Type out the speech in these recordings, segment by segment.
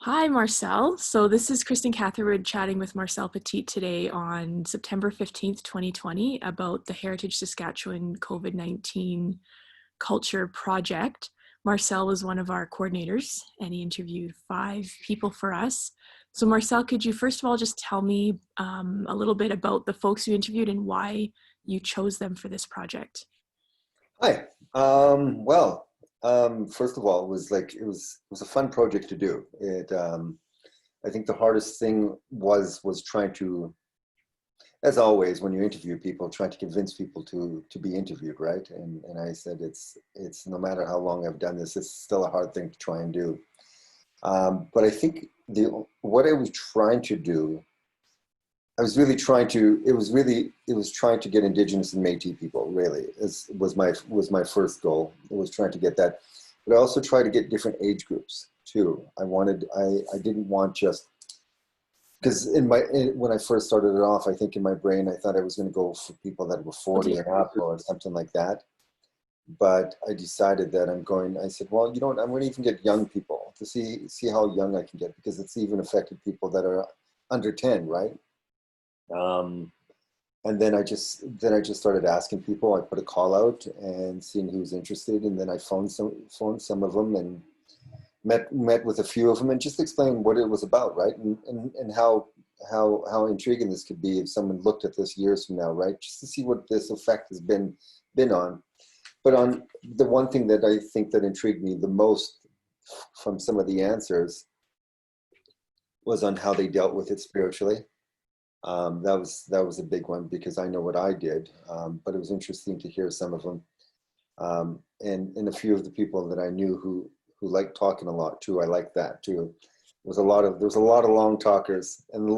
Hi, Marcel. So this is Kristin Catherwood chatting with Marcel Petit today on September 15th, 2020 about the Heritage Saskatchewan COVID-19 Culture Project. Marcel was one of our coordinators and he interviewed 5 people for us. So Marcel, could you first of all just tell me a little bit about the folks you interviewed and why you chose them for this project? Hi. First of all, it was a fun project to do. I think the hardest thing was trying to, as always, when you interview people, trying to convince people to be interviewed, right? And I said it's no matter how long I've done this, it's still a hard thing to try and do. But I think the what I was trying to do I was really trying to. It was trying to get Indigenous and Métis people. Really, was my first goal. It was trying to get that, but I also tried to get different age groups too. I didn't want just because when I first started it off, I think in my brain I thought I was going to go for people that were 40 and up or something like that. But I decided that I said, well, you know what? I'm going to even get young people to see how young I can get because it's even affected people that are under 10, right? Um, and then I just started asking people. I put a call out and seeing who was interested, and then I phoned some of them and met with a few of them and just explained what it was about, right? And how intriguing this could be if someone looked at this years from now, right? Just to see what this effect has been on. But on the one thing that I think that intrigued me the most from some of the answers was on how they dealt with it spiritually. That was a big one because I know what I did, but it was interesting to hear some of them, and a few of the people that I knew who liked talking a lot too. I liked that too. There was a lot of long talkers and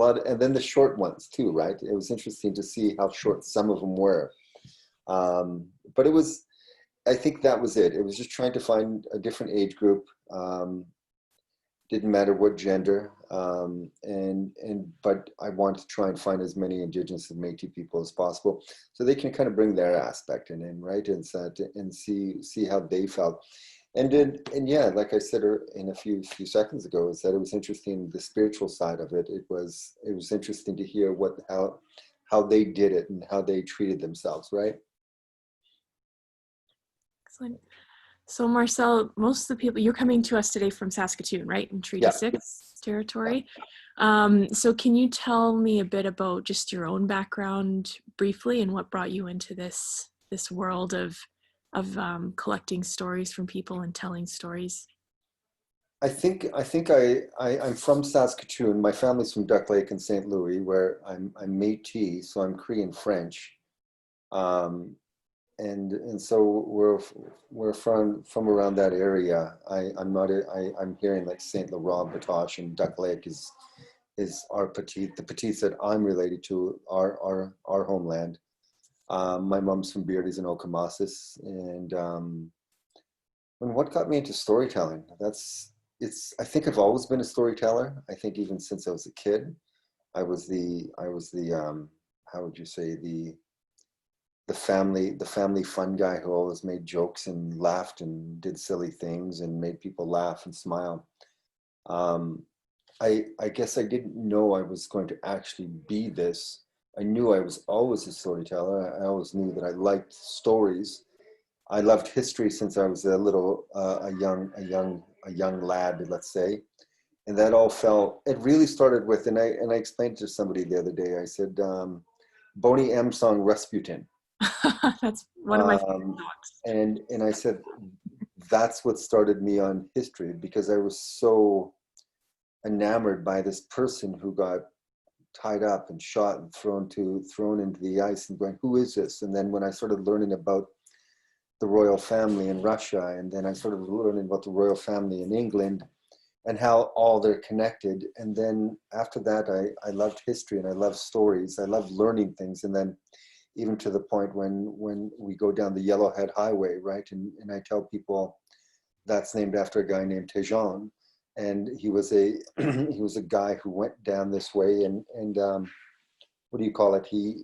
then the short ones too, right? It was interesting to see how short some of them were, but it was. I think that was it. It was just trying to find a different age group. Didn't matter what gender, but I wanted to try and find as many Indigenous and Métis people as possible, so they can kind of bring their aspect in, right, and see how they felt, and yeah, like I said in a few seconds ago, is that it was interesting the spiritual side of it. It was interesting to hear how they did it and how they treated themselves, right? Excellent. So Marcel, most of the people, you're coming to us today from Saskatoon, right? In Treaty Yeah. 6 territory. So can you tell me a bit about just your own background briefly and what brought you into this world of collecting stories from people and telling stories? I'm from Saskatoon. My family's from Duck Lake and St. Louis, where I'm Métis, so I'm Cree and French. Um, and so we're from around that area. I'm hearing like Saint Laurent, Batoche, and Duck Lake is our Petit. The Petits that I'm related to our homeland. My mom's from Beardy's and Okamasis, and what got me into storytelling? I think I've always been a storyteller. I think even since I was a kid, I was the how would you say, the family fun guy who always made jokes and laughed and did silly things and made people laugh and smile. Um, I guess I didn't know I was going to actually be this. I knew I was always a storyteller. I always knew that I liked stories. I loved history since I was a young lad, let's say. And that all fell. It really started with, and I explained to somebody the other day. I said, Boney M song Rasputin. That's one of my favorite Um, dogs. and I said that's what started me on history because I was so enamored by this person who got tied up and shot and thrown into the ice and going, who is this? And then when I started learning about the royal family in Russia, and then I started learning about the royal family in England and how all they're connected. And then after that, I loved history and I loved stories. I loved learning things. And then even to the point when we go down the Yellowhead Highway, right? And I tell people that's named after a guy named Tejon. And he was a he was a guy who went down this way and what do you call it? He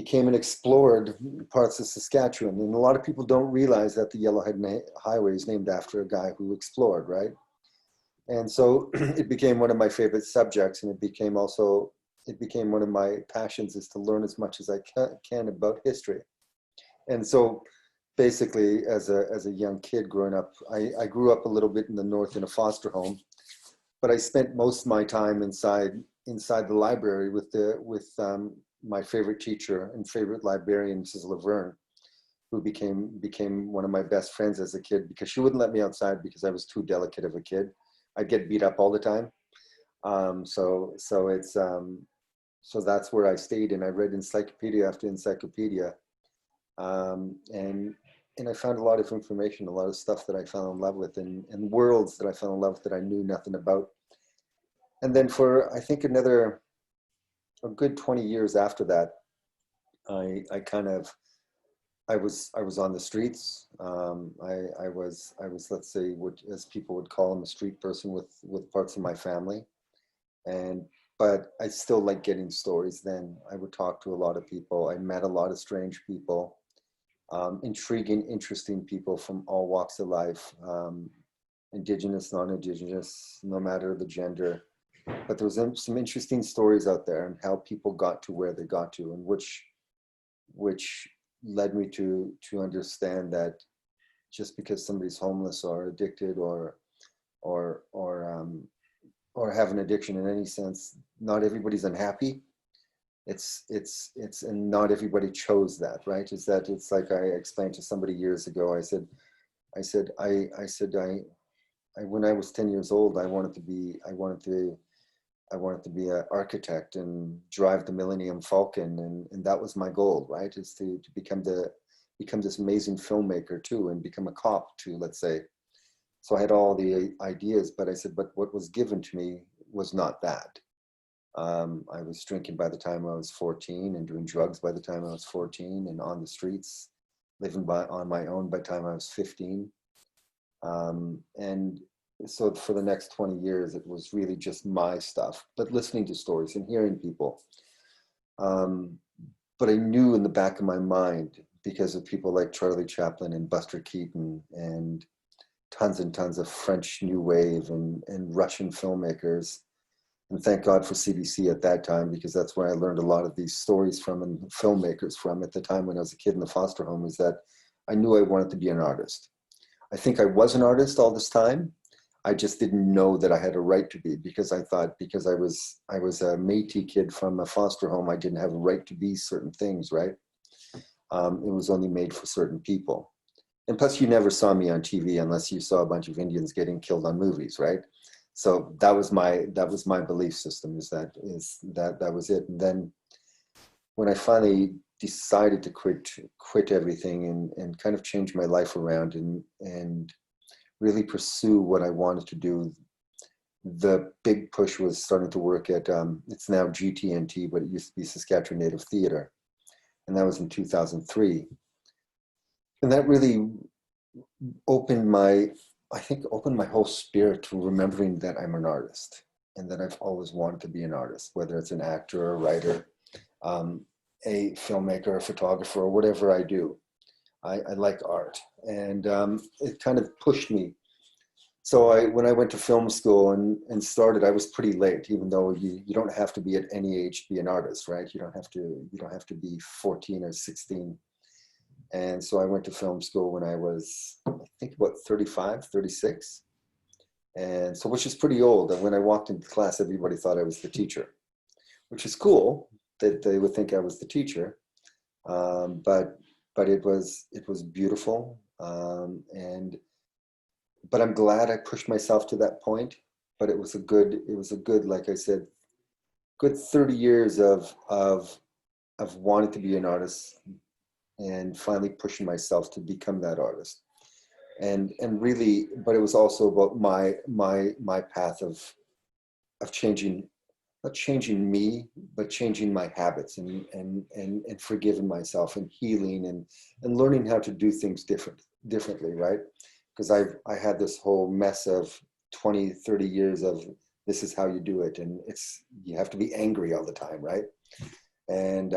came and explored parts of Saskatchewan. And a lot of people don't realize that the Yellowhead Highway is named after a guy who explored, right? And so it became one of my favorite subjects, and it became one of my passions, is to learn as much as I can about history. And so basically, as a young kid growing up, I grew up a little bit in the north in a foster home, but I spent most of my time inside the library with my favorite teacher and favorite librarian, Mrs. Laverne, who became one of my best friends as a kid, because she wouldn't let me outside because I was too delicate of a kid. I'd get beat up all the time. So that's where I stayed, and I read encyclopedia after encyclopedia, and I found a lot of information, a lot of stuff that I fell in love with, and worlds that I fell in love with that I knew nothing about. And then for, I think, a good 20 years after that, I was on the streets. I was, let's say, what as people would call them, a street person with parts of my family. But I still like getting stories then. I would talk to a lot of people. I met a lot of strange people, intriguing, interesting people from all walks of life, Indigenous, non-Indigenous, no matter the gender. But there was some interesting stories out there, and how people got to where they got to, and which led me to understand that just because somebody's homeless or addicted or have an addiction in any sense, not everybody's unhappy. And not everybody chose that, right? It's like I explained to somebody years ago. When I was 10 years old, I wanted to be an architect and drive the Millennium Falcon, and that was my goal, right? Is to become this amazing filmmaker too, and become a cop too, let's say. So I had all the ideas, but I said, but what was given to me was not that. I was drinking by the time I was 14, and doing drugs by the time I was 14, and on the streets, living on my own by the time I was 15. And so for the next 20 years, it was really just my stuff, but listening to stories and hearing people. But I knew in the back of my mind, because of people like Charlie Chaplin and Buster Keaton and tons of French New Wave and Russian filmmakers. And thank God for CBC at that time, because that's where I learned a lot of these stories from and filmmakers from at the time when I was a kid in the foster home, is that I knew I wanted to be an artist. I think I was an artist all this time. I just didn't know that I had a right to be, because I thought because I was a Métis kid from a foster home, I didn't have a right to be certain things, right? It was only made for certain people. And plus, you never saw me on TV unless you saw a bunch of Indians getting killed on movies, right? So that was my belief system, that was it. And then when I finally decided to quit everything and kind of change my life around and really pursue what I wanted to do, the big push was starting to work at, it's now GTNT, but it used to be Saskatchewan Native Theatre. And that was in 2003. And that really opened my whole spirit to remembering that I'm an artist, and that I've always wanted to be an artist, whether it's an actor or a writer, a filmmaker, a photographer, or whatever I do. I like art, and it kind of pushed me. So when I went to film school and started, I was pretty late, even though you don't have to be at any age to be an artist, right? You don't have to be 14 or 16. And so I went to film school when I was, I think, about 35, 36. And so, which is pretty old. And when I walked into class, everybody thought I was the teacher, which is cool that they would think I was the teacher. But it was beautiful. But I'm glad I pushed myself to that point. But it was a good, like I said, good 30 years of wanting to be an artist, and finally pushing myself to become that artist. And really, but it was also about my path of changing, not changing me, but changing my habits and forgiving myself and healing and learning how to do things differently, right? Because I had this whole mess of 20, 30 years of this is how you do it. And you have to be angry all the time, right? And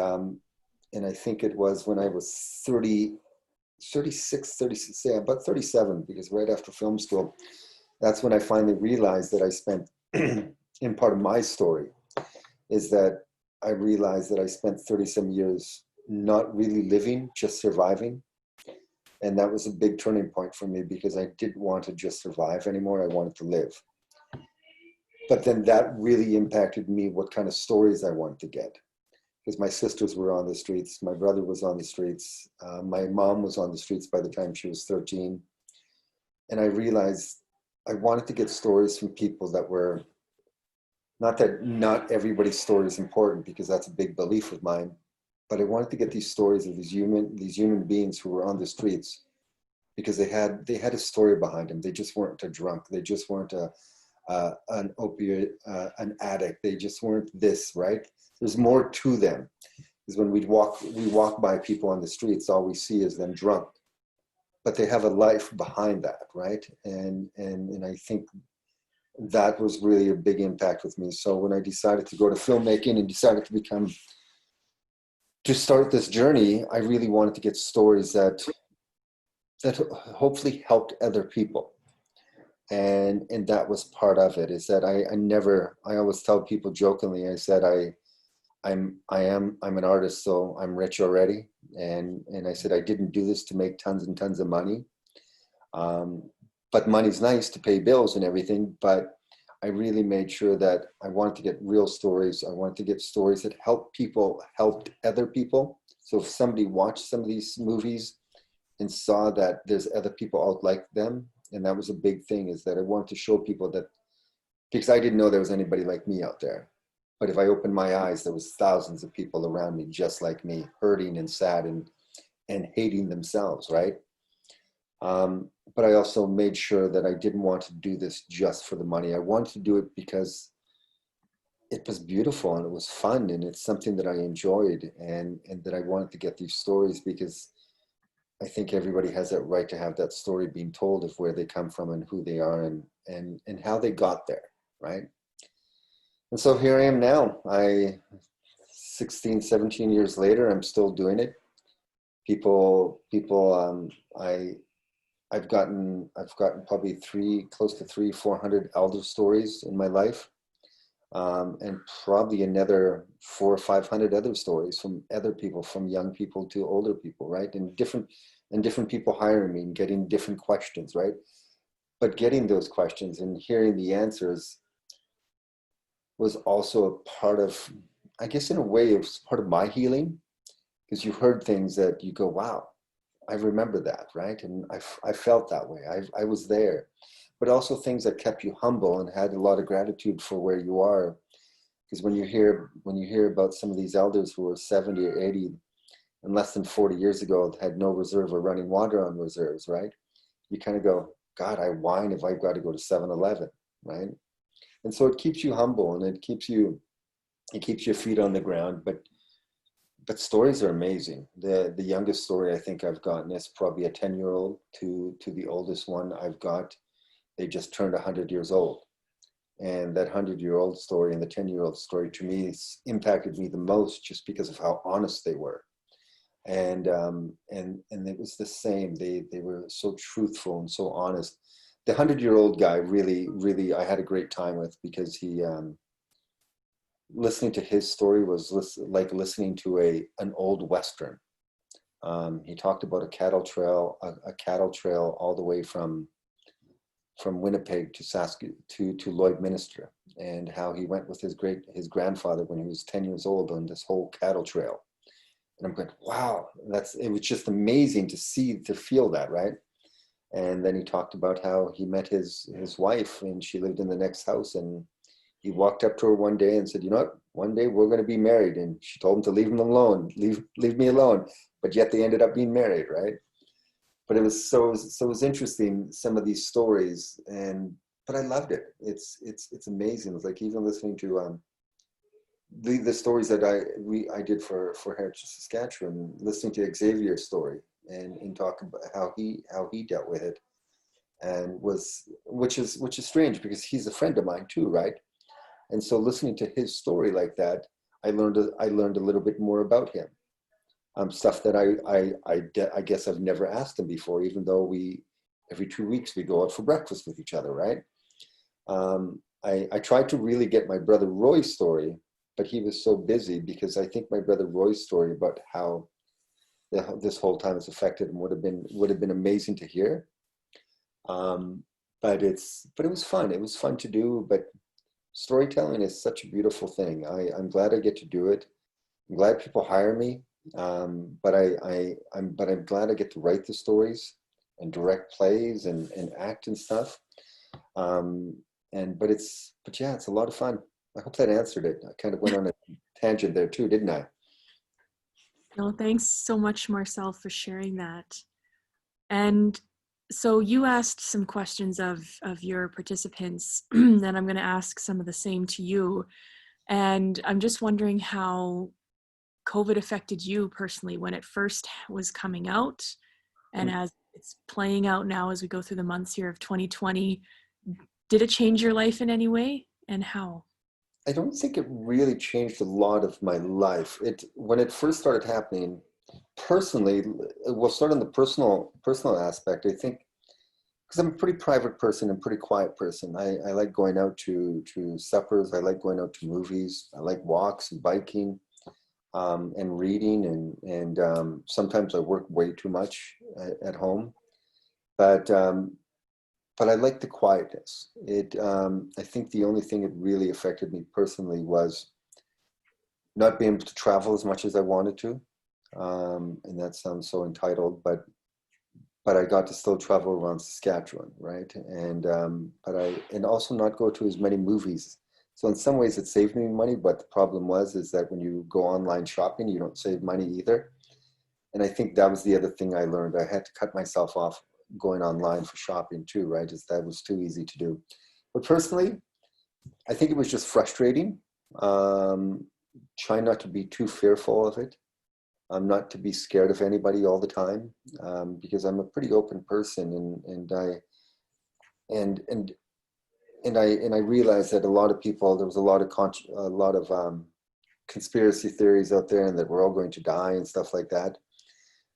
I think it was when I was 36, yeah, about 37, because right after film school, that's when I finally realized that I spent, in part of my story, is that I realized that I spent 37 years not really living, just surviving. And that was a big turning point for me because I didn't want to just survive anymore. I wanted to live. But then that really impacted me, what kind of stories I wanted to get. Because my sisters were on the streets, my brother was on the streets, my mom was on the streets by the time she was 13. And I realized I wanted to get stories from people that were, not that not everybody's story is important, because that's a big belief of mine, but I wanted to get these stories of these human beings who were on the streets, because they had a story behind them. They just weren't a drunk. They just weren't an opiate, an addict. They just weren't this, right? There's more to them. Because when we walk by people on the streets, all we see is them drunk, but they have a life behind that, right? And I think that was really a big impact with me. So when I decided to go to filmmaking and decided to start this journey, I really wanted to get stories that hopefully helped other people. And that was part of it, is that I always tell people jokingly, I said, I'm an artist, so I'm rich already. And I said, I didn't do this to make tons and tons of money. But money's nice to pay bills and everything, but I really made sure that I wanted to get real stories. I wanted to get stories that helped other people. So if somebody watched some of these movies and saw that there's other people out like them, and that was a big thing, is that I wanted to show people that, because I didn't know there was anybody like me out there. But if I opened my eyes, there was thousands of people around me just like me, hurting and sad and hating themselves, right? But I also made sure that I didn't want to do this just for the money. I wanted to do it because it was beautiful and it was fun and it's something that I enjoyed, and that I wanted to get these stories, because I think everybody has that right to have that story being told of where they come from and who they are and how they got there, right? And so here I am now. 16, 17 years later, I'm still doing it. I've gotten probably close to 400 elder stories in my life, and probably another 400 or 500 other stories from other people, from young people to older people, right? And different people hiring me and getting different questions, right? But getting those questions and hearing the answers was also a part of, I guess in a way, it was part of my healing, because you heard things that you go, wow, I remember that, right? And I felt that way. I was there. But also things that kept you humble and had a lot of gratitude for where you are. Because when you hear about some of these elders who were 70 or 80 and less than 40 years ago had no reserve or running water on reserves, right? You kind of go, God, I whine if I've got to go to 7-Eleven, right? And so it keeps you humble and it keeps your feet on the ground. But stories are amazing. The youngest story I think I've gotten is probably a 10-year-old to the oldest one I've got. They just turned 100 years old. And that 100-year-old story and the 10-year-old story, to me, impacted me the most, just because of how honest they were. And it was the same. They were so truthful and so honest. The 100-year-old guy really I had a great time with, because he listening to his story was like listening to an old Western. He talked about a cattle trail all the way from Winnipeg to Lloydminster, and how he went with his grandfather when he was 10 years old on this whole cattle trail. And I'm going, wow, it was just amazing to feel that, right? And then he talked about how he met his wife, and she lived in the next house, and he walked up to her one day and said, you know what, one day we're going to be married. And she told him to leave him alone, leave me alone. But yet they ended up being married, right? But it was interesting, some of these stories, but I loved it. It's amazing. It's like even listening to the stories that I did for Heritage Saskatchewan, listening to Xavier's story and talking about how he dealt with it, and which is strange, because he's a friend of mine too, right? And so listening to his story like that, I learned a little bit more about him. Stuff that I guess I've never asked him before, even though we every 2 weeks we go out for breakfast with each other, right? I tried to really get my brother Roy's story, but he was so busy, because I think my brother Roy's story about how this whole time has affected him would have been amazing to hear. But it was fun. It was fun to do. But storytelling is such a beautiful thing. I'm glad I get to do it. I'm glad people hire me. But I'm glad I get to write the stories and direct plays and act and stuff. But yeah, it's a lot of fun. I hope that answered it. I kind of went on a tangent there too, didn't I? No, thanks so much, Marcel, for sharing that. And so you asked some questions of your participants, and I'm going to ask some of the same to you. And I'm just wondering how COVID affected you personally when it first was coming out, and as it's playing out now as we go through the months here of 2020. Did it change your life in any way, and how? I don't think it really changed a lot of my life. When it first started happening, personally, we'll start on the personal aspect. I think because I'm a pretty private person and pretty quiet person. I like going out to suppers. I like going out to movies. I like walks and biking, and reading, and sometimes I work way too much at home. But but I like the quietness. I think the only thing that really affected me personally was not being able to travel as much as I wanted to. And that sounds so entitled, but I got to still travel around Saskatchewan, right? And also not go to as many movies. So in some ways it saved me money, but the problem is that when you go online shopping, you don't save money either. And I think that was the other thing I learned. I had to cut myself off going online for shopping too, right? Just that was too easy to do. But personally, I think it was just frustrating. Try not to be too fearful of it. Not to be scared of anybody all the time, because I'm a pretty open person, and I realized that a lot of people, there was a lot of conspiracy theories out there, and that we're all going to die and stuff like that.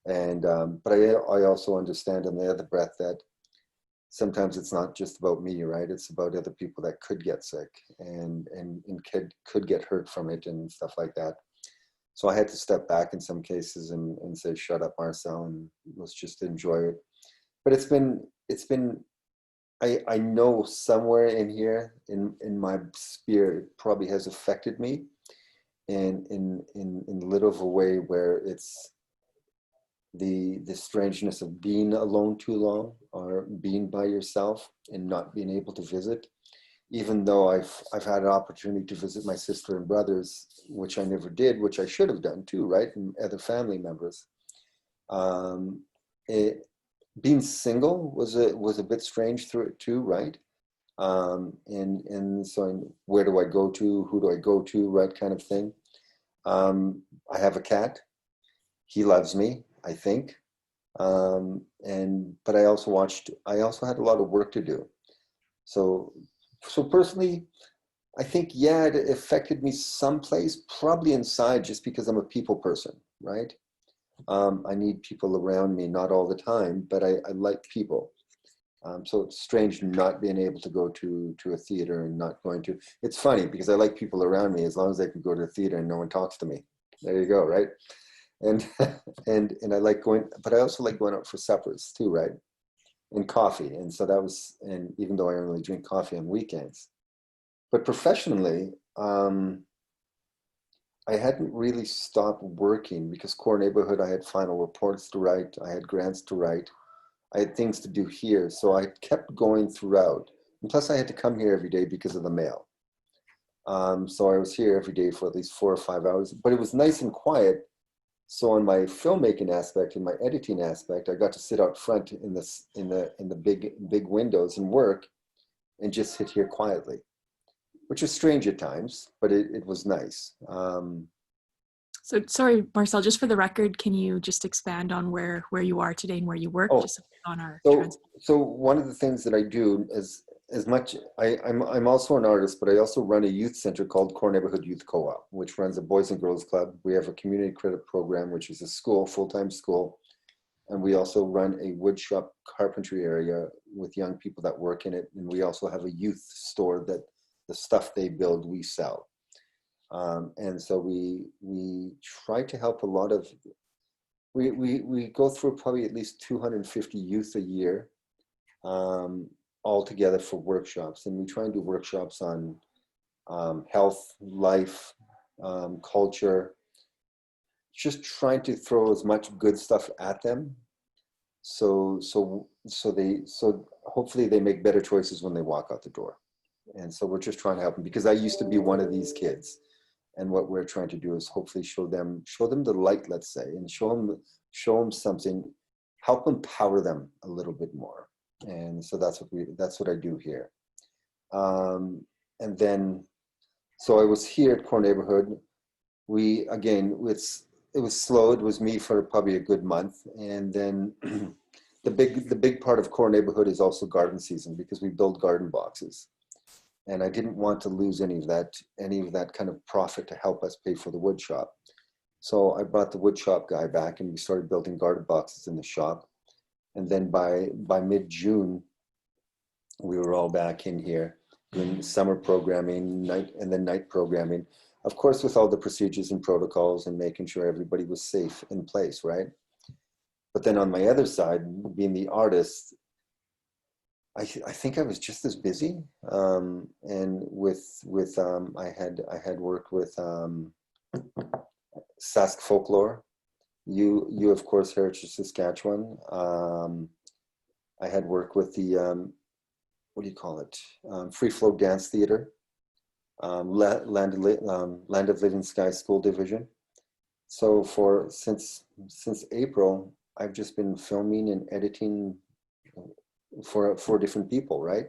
But I also understand on the other breath that sometimes it's not just about me, right? It's about other people that could get sick and could get hurt from it and stuff like that. So I had to step back in some cases and say, shut up, Marcel, and let's just enjoy it. But it's been, I know somewhere in here, in my spirit, it probably has affected me in a little of a way where it's the strangeness of being alone too long, or being by yourself and not being able to visit. Even though I've had an opportunity to visit my sister and brothers, which I never did, which I should have done too, right? And other family members. Um, Being single was a bit strange through it too, right? And so where do I go to? Who do I go to? Right, kind of thing. I have a cat. He loves me, I think. But I also had a lot of work to do. So personally, I think, yeah, it affected me someplace, probably inside, just because I'm a people person, right? I need people around me, not all the time, but I like people. So it's strange not being able to go to a theater and not going to. It's funny because I like people around me as long as I can go to a theater and no one talks to me. There you go, right? And and I like going, but I also like going out for suppers too, right? And coffee. And so and even though I only drink coffee on weekends, but professionally, I hadn't really stopped working because core neighborhood, I had final reports to write, I had grants to write, I had things to do here. So I kept going throughout. And plus I had to come here every day because of the mail. So I was here every day for at least 4 or 5 hours, but it was nice and quiet. So on my filmmaking aspect and my editing aspect, I got to sit out front in the big windows and work and just sit here quietly, which is strange at times, but it was nice. So sorry, Marcel, just for the record, can you just expand on where you are today and where you work, Oh, just on our so one of the things that I do is, as much, I'm also an artist, but I also run a youth center called Core Neighborhood Youth Co-op, which runs a Boys and Girls Club. We have a community credit program, which is a school, full-time school, And we also run a woodshop carpentry area with young people that work in it. And we also have a youth store that the stuff they build, we sell. And so we try to help a lot of, we go through probably at least 250 youth a year, all together for workshops. And we try and do workshops on health, life, culture, just trying to throw as much good stuff at them. So hopefully they make better choices when they walk out the door. And so we're just trying to help them, because I used to be one of these kids. And what we're trying to do is hopefully show them the light, let's say, and show them something, help empower them a little bit more. And so that's what I do here. And then, so I was here at Core Neighborhood. It was slow. It was me for probably a good month. And then the big part of Core Neighborhood is also garden season, because we build garden boxes. And I didn't want to lose any of that kind of profit to help us pay for the wood shop. So I brought the wood shop guy back, and we started building garden boxes in the shop. And then by mid-June, we were all back in here doing summer programming, night programming, of course, with all the procedures and protocols and making sure everybody was safe in place, right? But then on my other side, being the artist, I think I was just as busy, and I had worked with Sask Folklore, you of course, Heritage Saskatchewan. I had worked with the what do you call it? Free Flow Dance Theater, Land of Living Sky School Division. So since April, I've just been filming and editing for different people, right?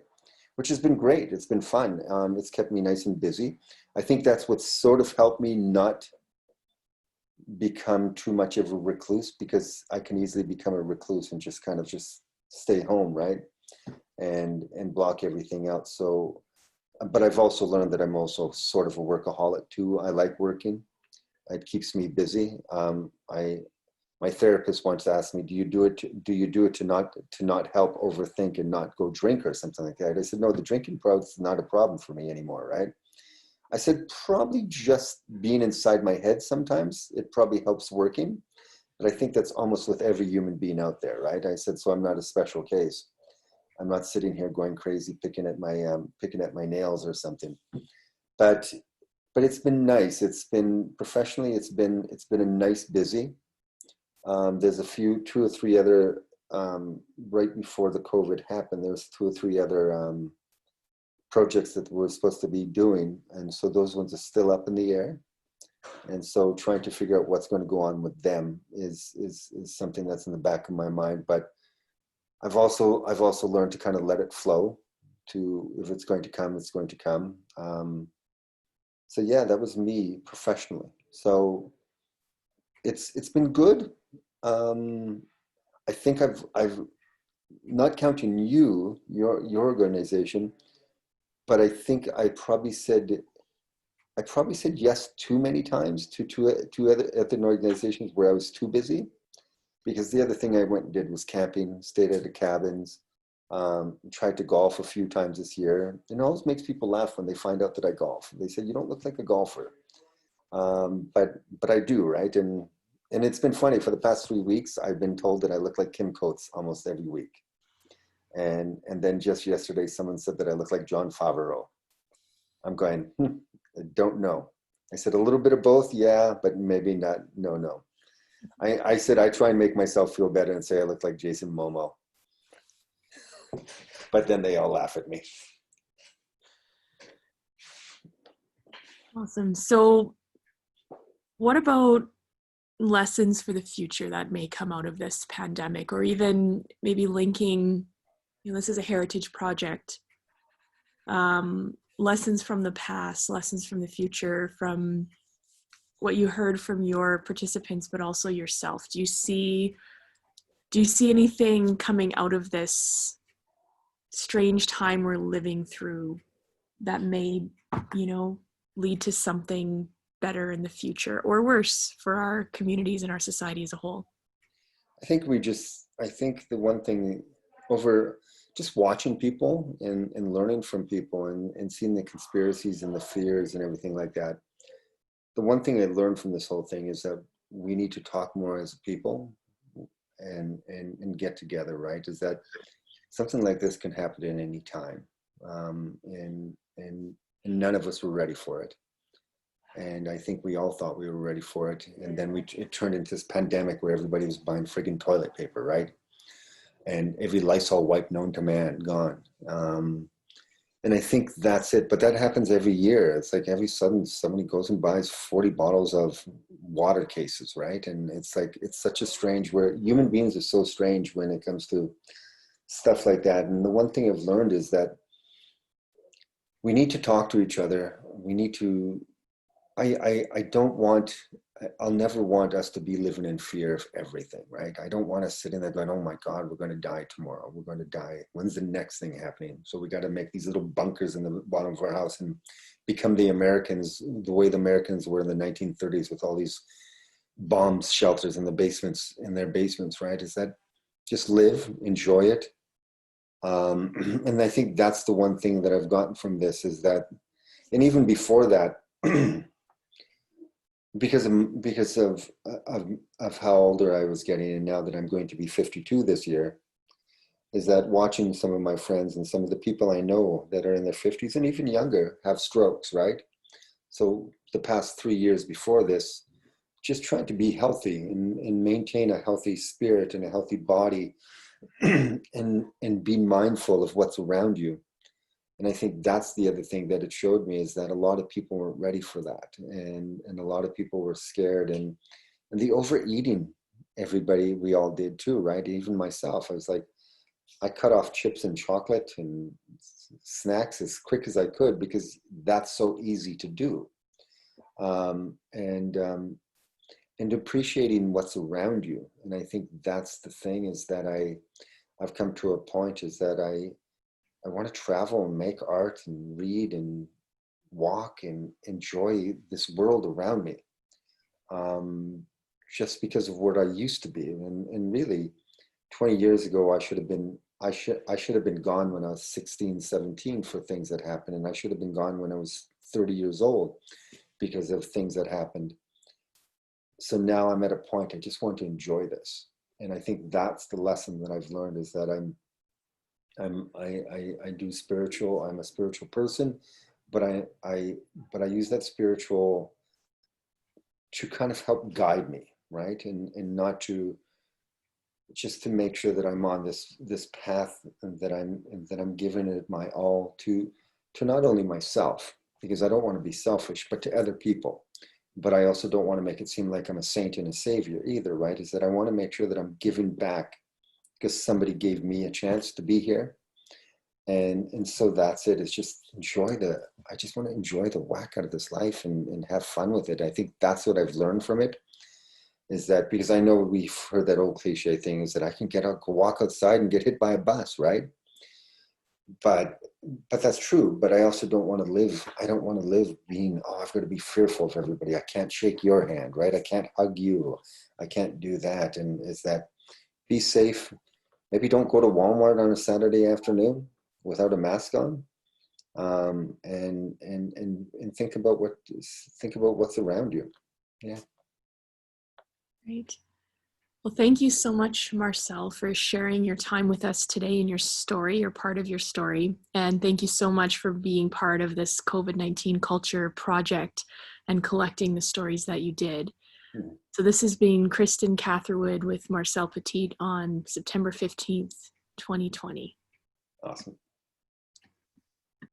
Which has been great. It's been fun. It's kept me nice and busy. I think that's what sort of helped me not become too much of a recluse, because I can easily become a recluse and just kind of just stay home, right? And block everything out. So, but I've also learned that I'm also sort of a workaholic too. I like working. It keeps me busy. My therapist once asked me, do you do it to not help overthink and not go drink or something like that? I said, no, the drinking problem is not a problem for me anymore, right? I said, probably just being inside my head sometimes, it probably helps working. But I think that's almost with every human being out there, right? I said, so I'm not a special case. I'm not sitting here going crazy, picking at my nails or something. But it's been nice. It's been professionally, it's been a nice busy. There's two or three other, right before the COVID happened, there was 2 or 3 other projects that we're supposed to be doing. And so those ones are still up in the air. And so trying to figure out what's going to go on with them is something that's in the back of my mind. But I've also learned to kind of let it flow, to, if it's going to come, it's going to come. So yeah, that was me professionally. So it's been good. I think I've not counting your organization, but I think I probably said yes too many times to two other organizations where I was too busy. Because the other thing I went and did was camping, stayed at the cabins, tried to golf a few times this year. And it always makes people laugh when they find out that I golf. They say, you don't look like a golfer. But I do, right? And it's been funny, for the past 3 weeks, I've been told that I look like Kim Coates almost every week. And then just yesterday, someone said that I look like John Favreau. I'm going, I don't know. I said, a little bit of both, yeah, but maybe not, no. I said, I try and make myself feel better and say I look like Jason Momoa. But then they all laugh at me. Awesome. So what about lessons for the future that may come out of this pandemic, or even maybe linking, this is a heritage project, lessons from the past, lessons from the future, from what you heard from your participants, but also yourself? Do you see anything coming out of this strange time we're living through that may, lead to something better in the future, or worse for our communities and our society as a whole? I think the one thing over just watching people and learning from people and seeing the conspiracies and the fears and everything like that. The one thing I learned from this whole thing is that we need to talk more as people and get together, right? Is that something like this can happen at any time. And none of us were ready for it. And I think we all thought we were ready for it. And then it turned into this pandemic where everybody was buying friggin' toilet paper, right? And every Lysol wipe known to man gone. And I think that's it. But that happens every year. It's like every sudden somebody goes and buys 40 bottles of water cases, right? And it's like, it's such a strange, where human beings are so strange when it comes to stuff like that. And the one thing I've learned is that we need to talk to each other. We need to, I don't want, I'll never want us to be living in fear of everything, right? I don't want us sitting there going, oh my God, we're going to die tomorrow. We're going to die. When's the next thing happening? So we got to make these little bunkers in the bottom of our house and become the Americans, the way the Americans were in the 1930s with all these bomb shelters in the basements, in their basements, right? Is that just live, enjoy it. And I think that's the one thing that I've gotten from this is that, and even before that, because of how older I was getting, and now that I'm going to be 52 this year, is that watching some of my friends and some of the people I know that are in their 50s and even younger have strokes, right? So the past 3 years before this, just trying to be healthy and maintain a healthy spirit and a healthy body and be mindful of what's around you. And I think that's the other thing that it showed me, is that a lot of people weren't ready for that. And a lot of people were scared, and the overeating, everybody, we all did too, right? Even myself, I was like, I cut off chips and chocolate and snacks as quick as I could because that's so easy to do. And appreciating what's around you. And I think that's the thing, is that I've come to a point is that I want to travel and make art and read and walk and enjoy this world around me. Just because of what I used to be. And really 20 years ago, I should have been gone when I was 16, 17 for things that happened. And I should have been gone when I was 30 years old because of things that happened. So now I'm at a point, I just want to enjoy this. And I think that's the lesson that I've learned, is that I do spiritual, I'm a spiritual person, but I use that spiritual to kind of help guide me, right? And not to, just to make sure that I'm on this path that I'm giving it my all to not only myself, because I don't want to be selfish, but to other people. But I also don't want to make it seem like I'm a saint and a savior either, right? Is that I want to make sure that I'm giving back because somebody gave me a chance to be here. And so that's it. It's just I just want to enjoy the whack out of this life and have fun with it. I think that's what I've learned from it, is that, because I know we've heard that old cliche thing, is that I can go walk outside and get hit by a bus, right? But that's true. But I also don't want to live. I don't want to live being, oh, I've got to be fearful of everybody. I can't shake your hand, right? I can't hug you. I can't do that. And is that, be safe. Maybe don't go to Walmart on a Saturday afternoon without a mask on. And think about what's around you. Yeah. Great. Well, thank you so much, Marcel, for sharing your time with us today and your story, your part of your story. And thank you so much for being part of this COVID-19 culture project and collecting the stories that you did. Mm-hmm. So this has been Kristin Catherwood with Marcel Petit on September 15th, 2020. Awesome.